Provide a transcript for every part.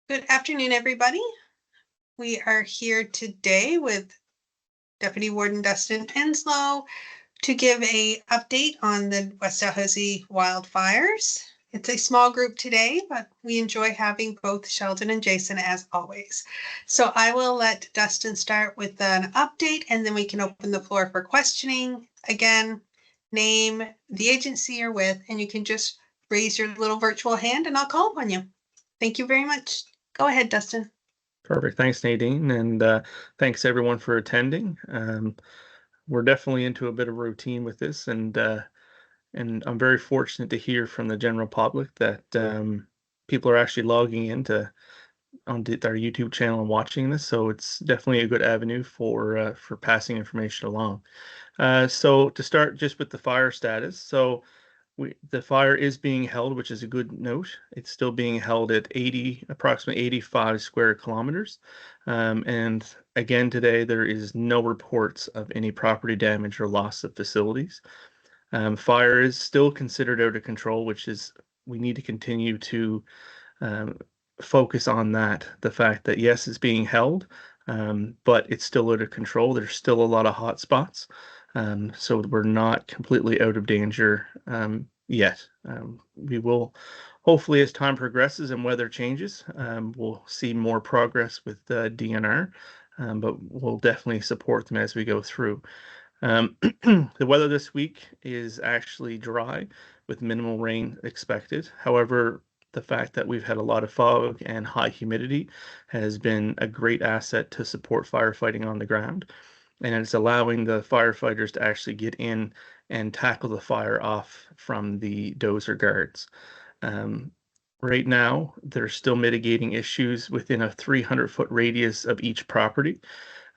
Good afternoon, everybody. We are here today with Deputy Warden Dustin Enslow to give a update on the West Dalhousie wildfires. It's a small group today, but we enjoy having both Sheldon and Jason as always. So I will let Dustin start with an update and then we can open the floor for questioning. Again, name, the agency you're with, and you can just raise your little virtual hand and I'll call upon you. Thank you very much. Go ahead, Dustin. Perfect. Thanks, Nadine. And thanks everyone for attending. We're definitely into a bit of routine with this, and I'm very fortunate to hear from the general public that people are actually logging into onto our YouTube channel and watching this. So it's definitely a good avenue for passing information along. So to start just with the fire status. So the fire is being held, which is a good note. It's still being held at approximately 85 square kilometers. And again, today there is no reports of any property damage or loss of facilities. Fire is still considered out of control, which is we need to continue to um, focus on that. The fact that yes, it's being held, but it's still out of control. There's still a lot of hot spots. So we're not completely out of danger yet. We will, hopefully, as time progresses and weather changes, we'll see more progress with DNR, but we'll definitely support them as we go through. The weather this week is actually dry with minimal rain expected. However, the fact that we've had a lot of fog and high humidity has been a great asset to support firefighting on the ground. And it's allowing the firefighters to actually get in and tackle the fire off from the dozer guards. Um, right now, they're still mitigating issues within a 300-foot radius of each property,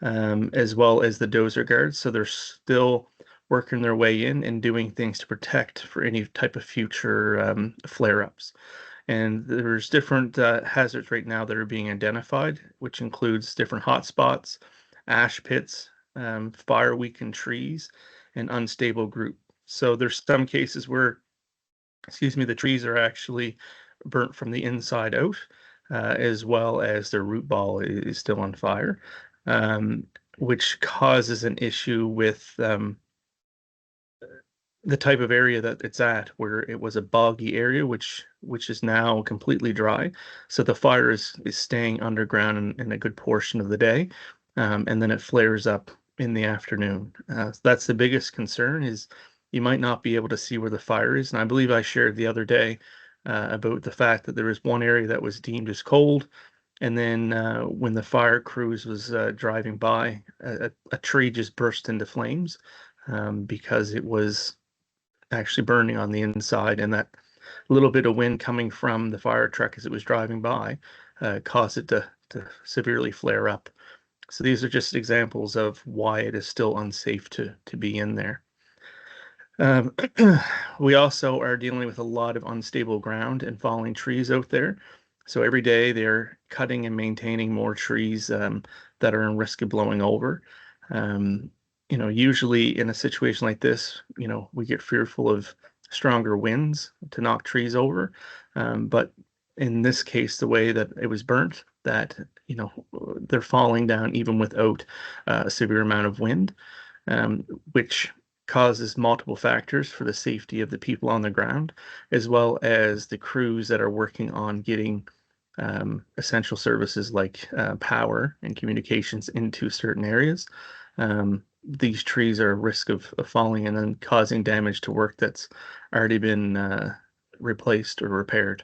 as well as the dozer guards. So they're still working their way in and doing things to protect for any type of future flare-ups. And there's different hazards right now that are being identified, which includes different hotspots, ash pits, fire-weakened trees, and unstable group. So there's some cases where, excuse me, the trees are actually burnt from the inside out, as well as their root ball is still on fire, which causes an issue with the type of area that it's at, where it was a boggy area, which is now completely dry. So the fire is staying underground in a good portion of the day, and then it flares up in the afternoon. That's the biggest concern is you might not be able to see where the fire is. And I believe I shared the other day about the fact that there was one area that was deemed as cold. And then when the fire crews was driving by, a tree just burst into flames because it was actually burning on the inside, and that little bit of wind coming from the fire truck as it was driving by caused it to severely flare up. So these are just examples of why it is still unsafe to be in there. Um, we also are dealing with a lot of unstable ground and falling trees out there. So every day they're cutting and maintaining more trees that are in risk of blowing over. Um, usually in a situation like this, we get fearful of stronger winds to knock trees over. But in this case, the way that it was burnt, that, they're falling down even without a severe amount of wind, which causes multiple factors for the safety of the people on the ground, as well as the crews that are working on getting essential services like power and communications into certain areas. These trees are at risk of falling and then causing damage to work that's already been replaced or repaired.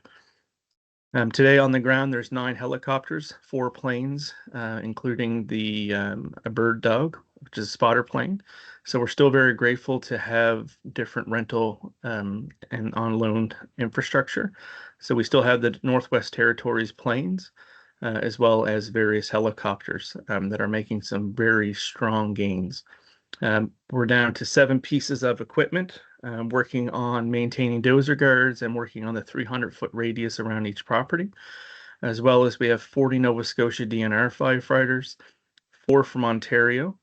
Today on the ground, there's 9 helicopters, 4 planes, including a bird dog, which is a spotter plane. So we're still very grateful to have different rental and on loan infrastructure. So we still have the Northwest Territories planes, as well as various helicopters that are making some very strong gains. We're down to 7 pieces of equipment, working on maintaining dozer guards and working on the 300-foot radius around each property, as well as we have 40 Nova Scotia DNR firefighters, 4 from Ontario,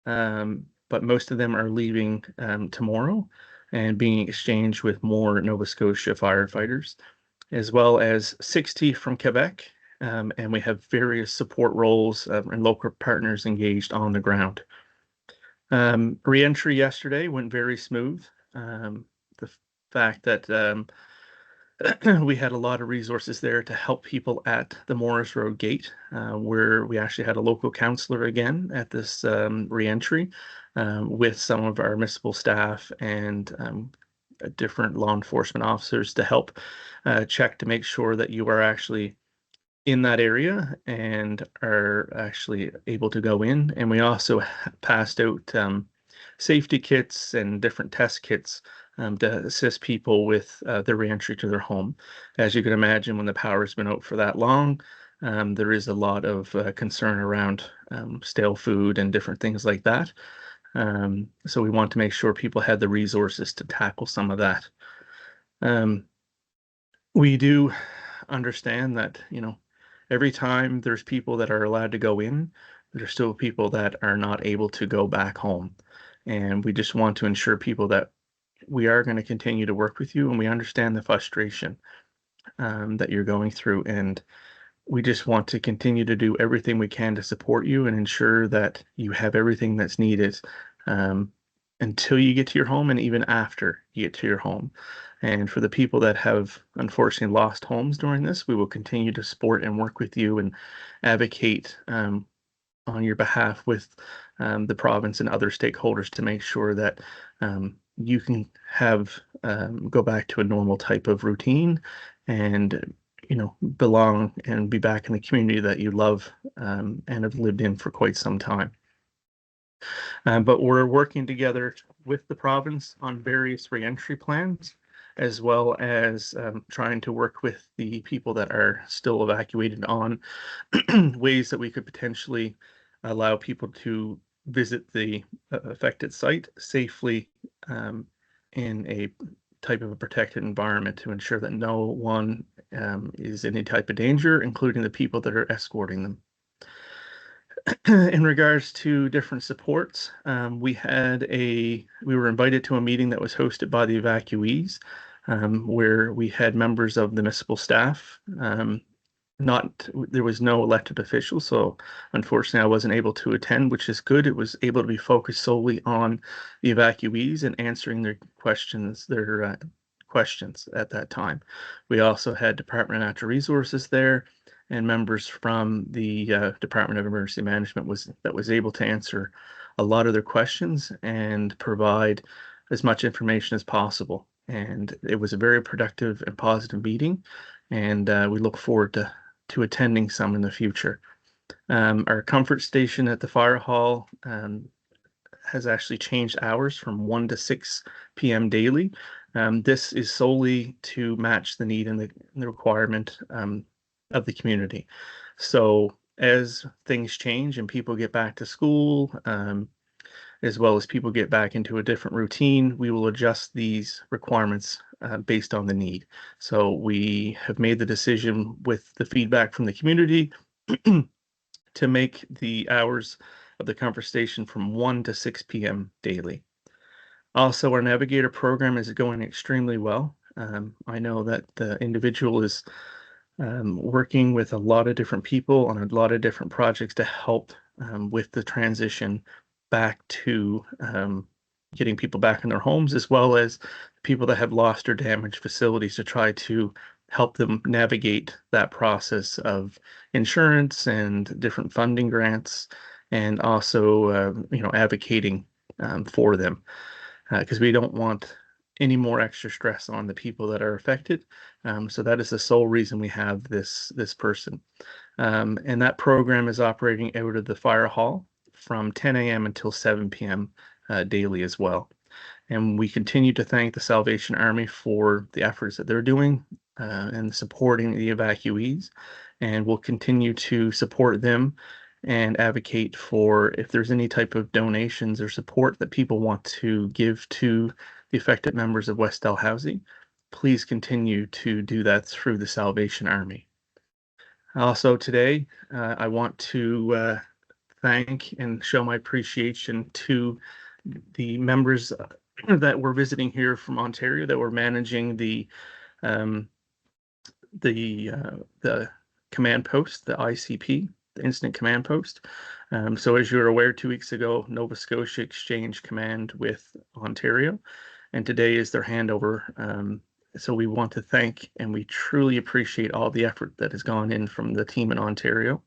but most of them are leaving tomorrow and being exchanged with more Nova Scotia firefighters, as well as 60 from Quebec, and we have various support roles and local partners engaged on the ground. Reentry yesterday went very smooth. The fact that we had a lot of resources there to help people at the Morris Road gate, where we actually had a local counselor again at this reentry with some of our municipal staff and different law enforcement officers to help check to make sure that you are actually in that area and are actually able to go in. And we also passed out safety kits and different test kits to assist people with their reentry to their home. As you can imagine, when the power's been out for that long, there is a lot of concern around stale food and different things like that. So we want to make sure people had the resources to tackle some of that. We do understand that, every time there's people that are allowed to go in, there's still people that are not able to go back home. And we just want to ensure people that we are going to continue to work with you and we understand the frustration that you're going through. And we just want to continue to do everything we can to support you and ensure that you have everything that's needed until you get to your home and even after you get to your home. And for the people that have unfortunately lost homes during this, we will continue to support and work with you and advocate on your behalf with the province and other stakeholders to make sure that you can have go back to a normal type of routine and belong and be back in the community that you love and have lived in for quite some time. But we're working together with the province on various reentry plans, as well as trying to work with the people that are still evacuated on ways that we could potentially allow people to visit the affected site safely in a type of a protected environment to ensure that no one is in any type of danger, including the people that are escorting them. In regards to different supports, we were invited to a meeting that was hosted by the evacuees, where we had members of the municipal staff. There was no elected officials, so unfortunately I wasn't able to attend, which is good. It was able to be focused solely on the evacuees and answering their questions at that time. We also had Department of Natural Resources there and members from the Department of Emergency Management was able to answer a lot of their questions and provide as much information as possible. And it was a very productive and positive meeting, and we look forward to attending some in the future. Our comfort station at the fire hall has actually changed hours from 1 to 6 p.m. daily. This is solely to match the need and the requirement of the community. So as things change and people get back to school, as well as people get back into a different routine, we will adjust these requirements based on the need. So we have made the decision with the feedback from the community to make the hours of the comfort station from 1 to 6 p.m. daily. Also, our navigator program is going extremely well. I know that the individual is working with a lot of different people on a lot of different projects to help with the transition back to getting people back in their homes, as well as people that have lost or damaged facilities to try to help them navigate that process of insurance and different funding grants, and also advocating for them because we don't want any more extra stress on the people that are affected. So that is the sole reason we have this person. And that program is operating out of the fire hall from 10 a.m. until 7 p.m. Daily as well. And we continue to thank the Salvation Army for the efforts that they're doing and supporting the evacuees. And we'll continue to support them and advocate for if there's any type of donations or support that people want to give to the affected members of West Dalhousie, please continue to do that through the Salvation Army. Also today, I want to thank and show my appreciation to the members that were visiting here from Ontario that were managing the command post, the ICP, the Incident Command Post. So as you're aware, 2 weeks ago, Nova Scotia exchanged command with Ontario, and today is their handover. So we want to thank and we truly appreciate all the effort that has gone in from the team in Ontario.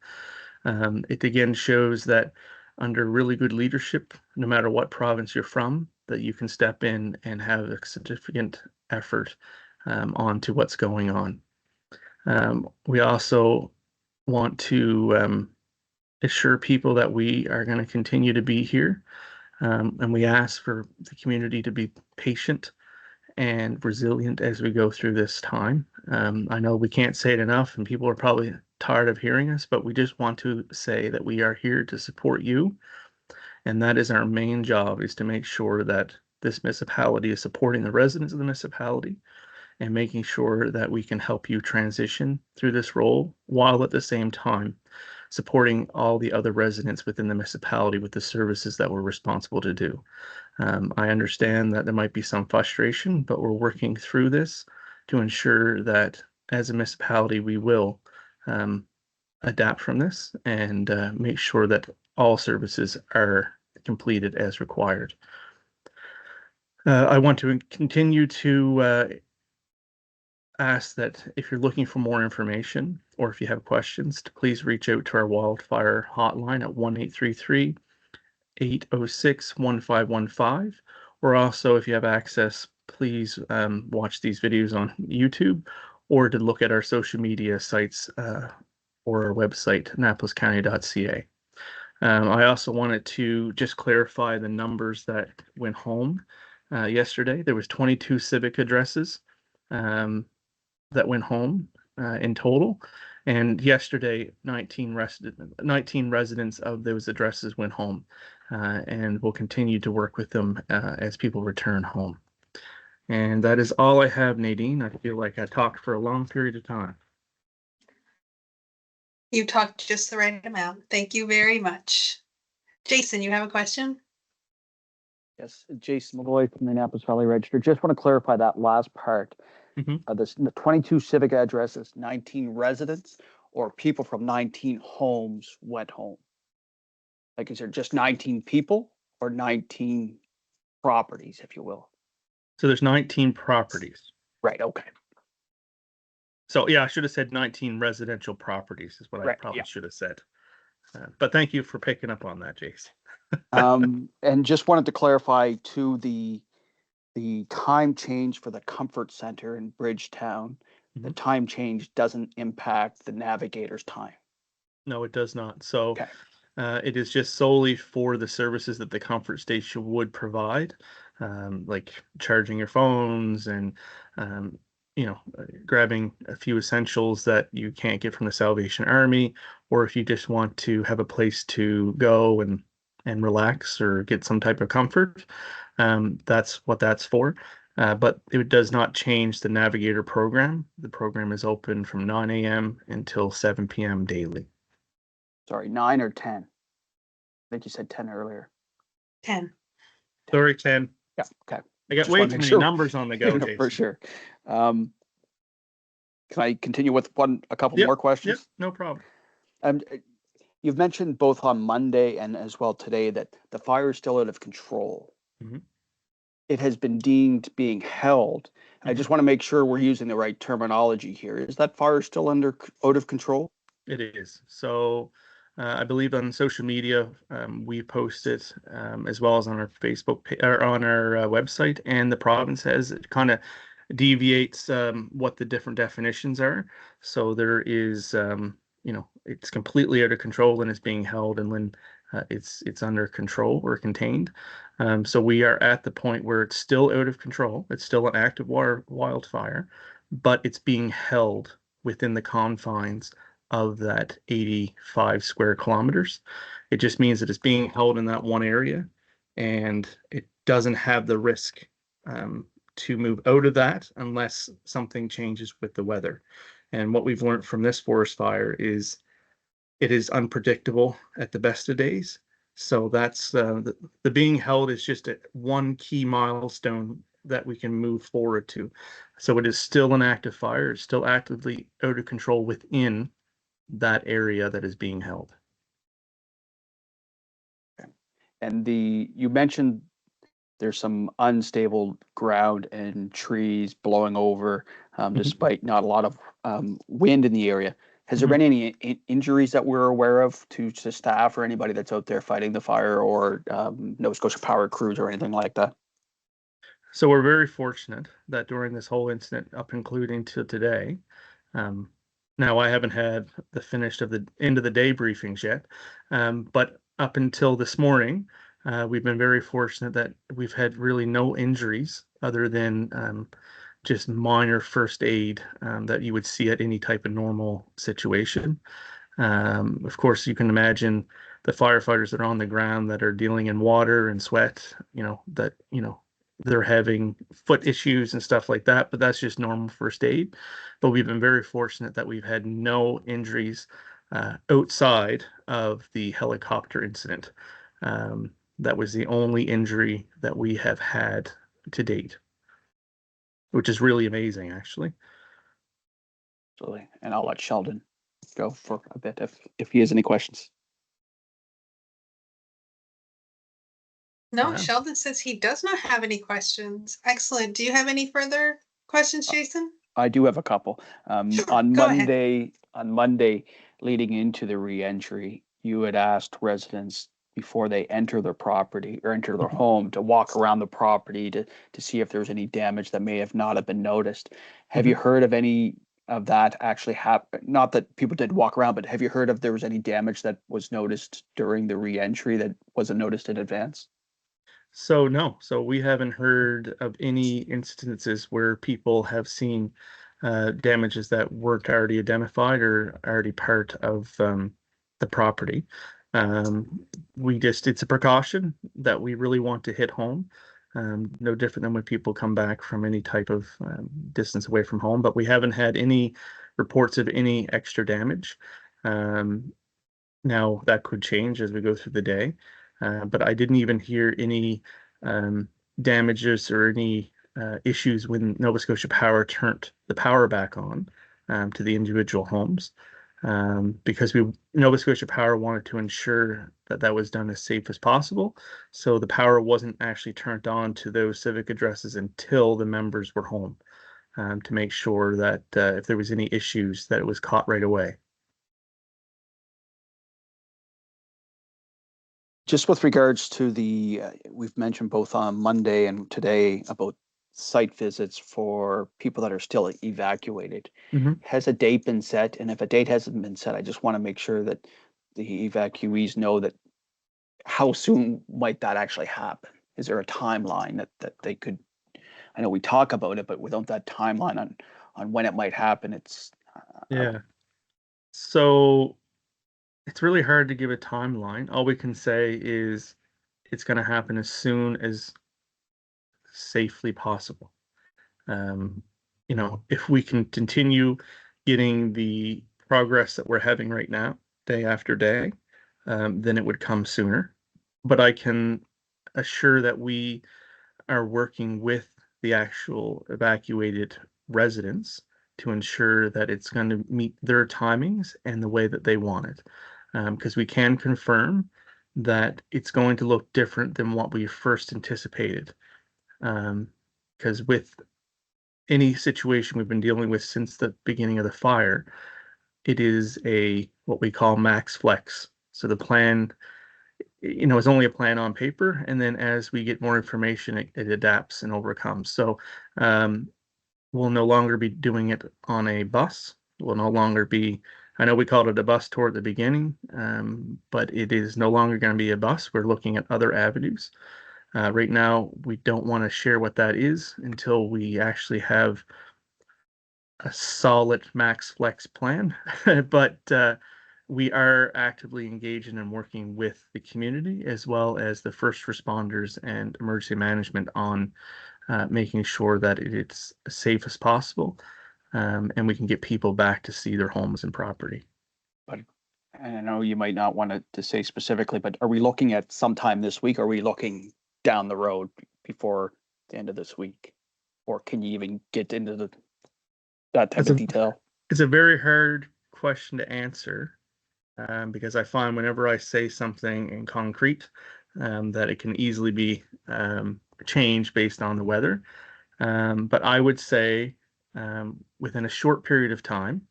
It again shows that under really good leadership, no matter what province you're from, that you can step in and have a significant effort onto what's going on. We also want to assure people that we are going to continue to be here. And we ask for the community to be patient and resilient as we go through this time. I know we can't say it enough, and people are probably tired of hearing us, but we just want to say that we are here to support you. And that is our main job, is to make sure that this municipality is supporting the residents of the municipality and making sure that we can help you transition through this role while at the same time supporting all the other residents within the municipality with the services that we're responsible to do. I understand that there might be some frustration, but we're working through this to ensure that as a municipality, we will adapt from this and make sure that all services are completed as required. I want to continue to ask that if you're looking for more information or if you have questions, to please reach out to our wildfire hotline at 1-833-806-1515. Or also, if you have access, please watch these videos on YouTube or to look at our social media sites or our website, annapoliscounty.ca. I also wanted to just clarify the numbers that went home yesterday. There was 22 civic addresses that went home in total. And yesterday, 19 residents of those addresses went home, and we'll continue to work with them as people return home. And that is all I have, Nadine. I feel like I talked for a long period of time. You talked just the right amount. Thank you very much. Jason, you have a question? Yes, Jason Malloy from the Annapolis Valley Register. Just want to clarify that last part. The 22 civic addresses, 19 residents, or people from 19 homes went home? Like, is there just 19 people or 19 properties, if you will? So there's 19 properties. Right, okay. So yeah, I should have said 19 residential properties is what I probably should have said. But thank you for picking up on that, Jason. And just wanted to clarify too, the time change for the Comfort Center in Bridgetown, the time change doesn't impact the navigator's time. No, it does not. So it is just solely for the services that the Comfort Station would provide, like charging your phones and grabbing a few essentials that you can't get from the Salvation Army, or if you just want to have a place to go and relax or get some type of comfort. That's what that's for. But it does not change the Navigator program. The program is open from 9 a.m. until 7 p.m. daily. Sorry, 9 or 10? I think you said 10 earlier. 10. Sorry, 10. Yeah, okay. I got way too many numbers on the go, Jason. For sure. Can I continue with a couple more questions? Yep, no problem. You've mentioned both on Monday and as well today that the fire is still out of control. It has been deemed being held. I just want to make sure we're using the right terminology here. Is that fire still out of control? It is. So I believe on social media, we post it as well as on our Facebook or on our website, and the province has it kind of deviates what the different definitions are. So there is, it's completely out of control and it's being held, and when it's under control or contained. So we are at the point where it's still out of control. It's still an active wildfire, but it's being held within the confines of that 85 square kilometers. It just means that it's being held in that one area, and it doesn't have the risk to move out of that unless something changes with the weather. And what we've learned from this forest fire is it is unpredictable at the best of days. So that's the being held is just one key milestone that we can move forward to. So it is still an active fire. It's still actively out of control within that area that is being held. And you mentioned there's some unstable ground and trees blowing over, despite not a lot of wind in the area. Has there been any injuries that we're aware of to staff or anybody that's out there fighting the fire, or Nova Scotia Power crews or anything like that? So we're very fortunate that during this whole incident, up including to today, now I haven't had the finish of the end of the day briefings yet, but up until this morning, we've been very fortunate that we've had really no injuries other than just minor first aid that you would see at any type of normal situation. Of course, you can imagine the firefighters that are on the ground that are dealing in water and sweat, they're having foot issues and stuff like that, but that's just normal first aid. But we've been very fortunate that we've had no injuries outside of the helicopter incident. That was the only injury that we have had to date, which is really amazing, actually. Absolutely. And I'll let Sheldon go for a bit if he has any questions. No, Yeah. Sheldon says he does not have any questions. Excellent. Do you have any further questions, Jason? I do have a couple. Sure, On go ahead. Monday, leading into the re-entry, you had asked residents before they enter their property or enter their home to walk around the property to see if there was any damage that may have not have been noticed. Have you heard of any of that actually happen? Not that people did walk around, but have you heard if there was any damage that was noticed during the re-entry that wasn't noticed in advance? So no, so we haven't heard of any instances where people have seen damages that weren't already identified or already part of the property. It's a precaution that we really want to hit home. No different than when people come back from any type of distance away from home, but we haven't had any reports of any extra damage. Now that could change as we go through the day, but I didn't even hear any damages or any issues when Nova Scotia Power turned the power back on to the individual homes, because Nova Scotia Power wanted to ensure that that was done as safe as possible. So the power wasn't actually turned on to those civic addresses until the members were home, to make sure that if there was any issues, that it was caught right away. Just with regards to we've mentioned both on Monday and today about site visits for people that are still evacuated. Has a date been set? And if a date hasn't been set, I just want to make sure that the evacuees know that how soon might that actually happen? Is there a timeline that they could, I know we talk about it, but without that timeline on when it might happen, it's Yeah. So it's really hard to give a timeline. All we can say is it's going to happen as soon as safely possible. If we can continue getting the progress that we're having right now, day after day, then it would come sooner. But I can assure that we are working with the actual evacuated residents to ensure that it's going to meet their timings and the way that they want it. Because we can confirm that it's going to look different than what we first anticipated. Because with any situation we've been dealing with since the beginning of the fire, it is what we call max flex. So the plan, is only a plan on paper, and then as we get more information, it adapts and overcomes. So we'll no longer be doing it on a bus. We'll no longer be, I know we called it a bus tour at the beginning, but it is no longer going to be a bus. We're looking at other avenues. Right now, we don't want to share what that is until we actually have a solid max flex plan. But we are actively engaging and working with the community as well as the first responders and emergency management on making sure that it's as safe as possible, and we can get people back to see their homes and property. But and I know you might not want to say specifically, but are we looking at sometime this week? Or are we looking down the road before the end of this week? Or can you even get into that type of detail? It's a very hard question to answer because I find whenever I say something in concrete that it can easily be changed based on the weather. But I would say within a short period of time,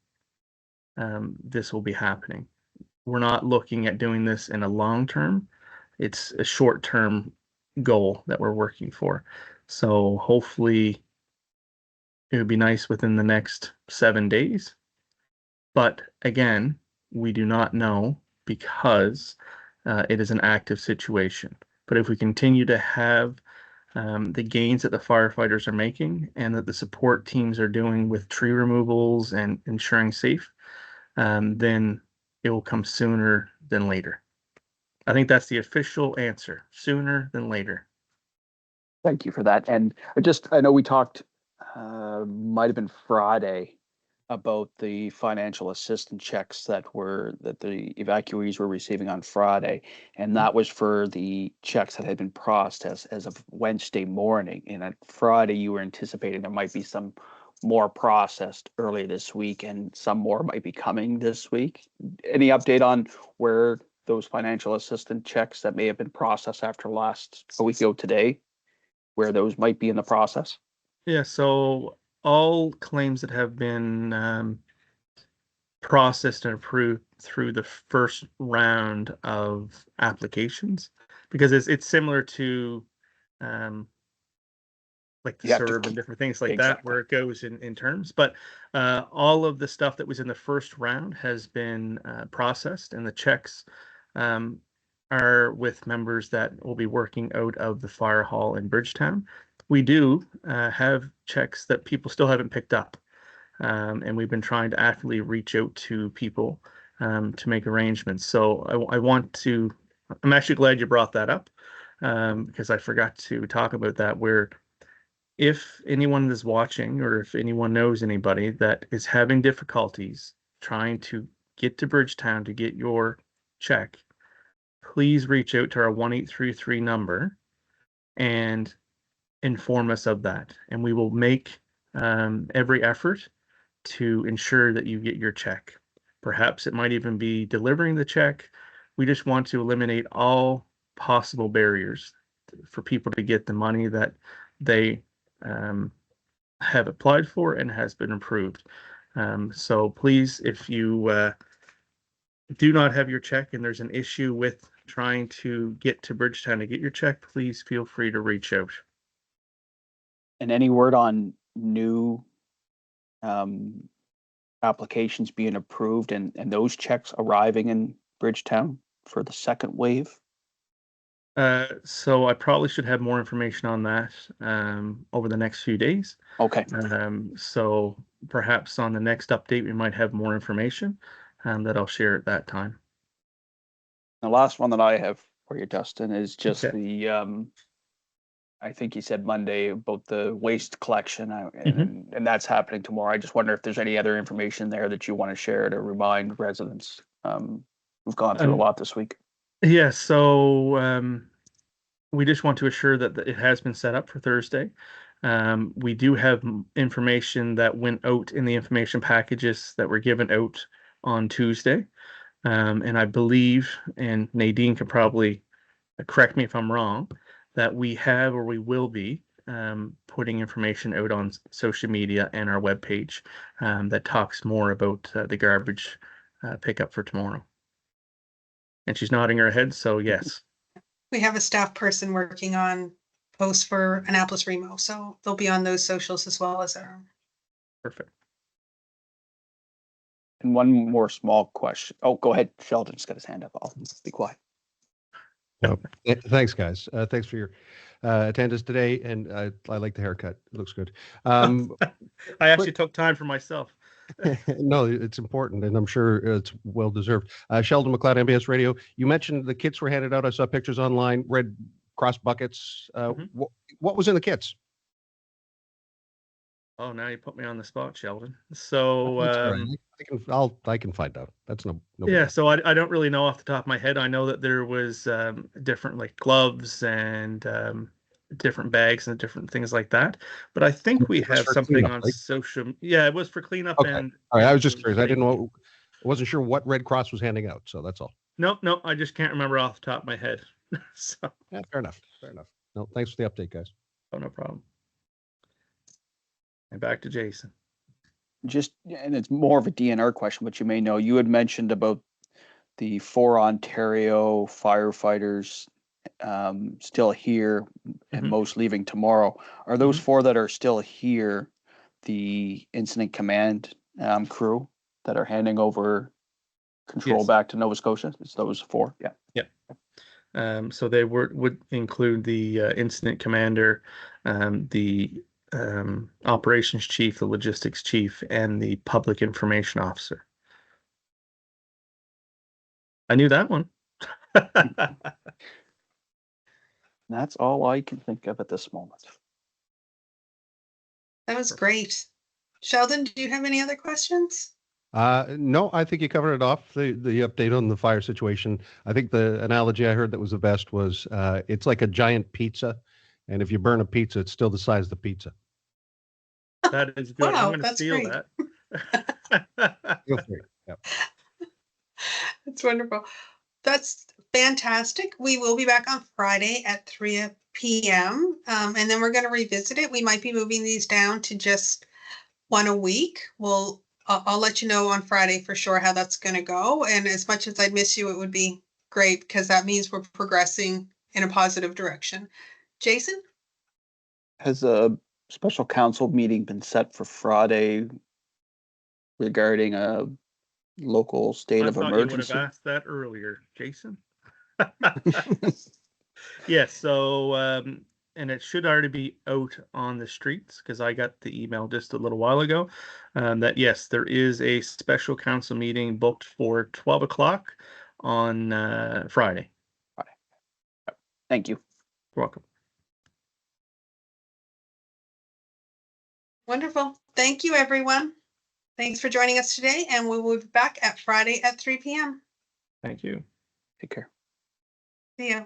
this will be happening. We're not looking at doing this in a long term. It's a short term goal that we're working for. So hopefully it would be nice within the next 7 days. But again, we do not know because it is an active situation. But if we continue to have the gains that the firefighters are making and that the support teams are doing with tree removals and ensuring safe, then it will come sooner than later. I think that's the official answer, sooner than later. Thank you for that. And I know we talked, might have been Friday, about the financial assistance checks that the evacuees were receiving on Friday, and that was for the checks that had been processed as of Wednesday morning. And on Friday, you were anticipating there might be some more processed early this week, and some more might be coming this week. Any update on where those financial assistance checks that may have been processed after a week ago today, where those might be in the process? Yeah, so all claims that have been processed and approved through the first round of applications, because it's similar to like the CERB and different things like that, where it goes in terms. But all of the stuff that was in the first round has been processed, and the checks are with members that will be working out of the fire hall in Bridgetown. We do have checks that people still haven't picked up, and we've been trying to actively reach out to people to make arrangements. So I'm actually glad you brought that up because I forgot to talk about that, where if anyone is watching or if anyone knows anybody that is having difficulties trying to get to Bridgetown to get your check, please reach out to our 1833 number and inform us of that. And we will make every effort to ensure that you get your check. Perhaps it might even be delivering the check. We just want to eliminate all possible barriers for people to get the money that they have applied for and has been approved. So please, if you do not have your check and there's an issue with trying to get to Bridgetown to get your check, please feel free to reach out. And any word on new applications being approved and those checks arriving in Bridgetown for the second wave? So I probably should have more information on that over the next few days. Okay. So perhaps on the next update, we might have more information that I'll share at that time. The last one that I have for you, Dustin, is just the, I think you said Monday about the waste collection, and that's happening tomorrow. I just wonder if there's any other information there that you want to share to remind residents. We've gone through a lot this week. Yeah, so we just want to assure that it has been set up for Thursday. We do have information that went out in the information packages that were given out on Tuesday. And I believe, and Nadine could probably correct me if I'm wrong, that we have or we will be putting information out on social media and our webpage that talks more about the garbage pickup for tomorrow. And she's nodding her head, so yes. We have a staff person working on posts for Annapolis Remo, so they'll be on those socials as well as our. Perfect. And one more small question. Oh, go ahead. Sheldon's got his hand up. I'll be quiet. No, thanks, guys. Thanks for your attendance today, and I like the haircut. It looks good. I actually took time for myself. No, it's important, and I'm sure it's well deserved. Sheldon McLeod, MBS Radio. You mentioned the kits were handed out. I saw pictures online. Red Cross buckets. What was in the kits? Oh, now you put me on the spot, Sheldon. So I can find out. That's no yeah. So I don't really know off the top of my head. I know that there was different like gloves and different bags and different things like that. But I think we have something on social. Yeah, it was for cleanup. Okay. And all right. I was just curious. I didn't know. I wasn't sure what Red Cross was handing out, so that's all. Nope, I just can't remember off the top of my head. So, Yeah, fair enough. No, thanks for the update, guys. oh, no problem. And back to Jason. And it's more of a DNR question, but you may know, you had mentioned about the 4 Ontario firefighters still here and most leaving tomorrow. Are those 4 that are still here the incident command crew that are handing over control back to Nova Scotia? It's those 4? Yeah. So they would include the incident commander, the operations chief, the logistics chief, and the public information officer. I knew that one. That's all I can think of at this moment. That was great. Sheldon, do you have any other questions? No, I think you covered it off, the update on the fire situation. I think the analogy I heard that was the best was it's like a giant pizza, and if you burn a pizza, it's still the size of the pizza. That is good. Wow, I'm going to steal that. Feel free. Yeah. That's wonderful. That's fantastic. We will be back on Friday at 3 p.m. And then we're going to revisit it. We might be moving these down to just 1 a week. I'll let you know on Friday for sure how that's going to go. And as much as I'd miss you, it would be great because that means we're progressing in a positive direction. Jason? Has a special council meeting been set for Friday regarding a local state of emergency? I thought you would have asked that earlier, Jason. Yes, so and it should already be out on the streets because I got the email just a little while ago that yes, there is a special council meeting booked for 12 o'clock on Friday. Thank you. You're welcome. Wonderful. Thank you, everyone. Thanks for joining us today, and we will be back at Friday at 3 p.m. Thank you. Take care. See ya.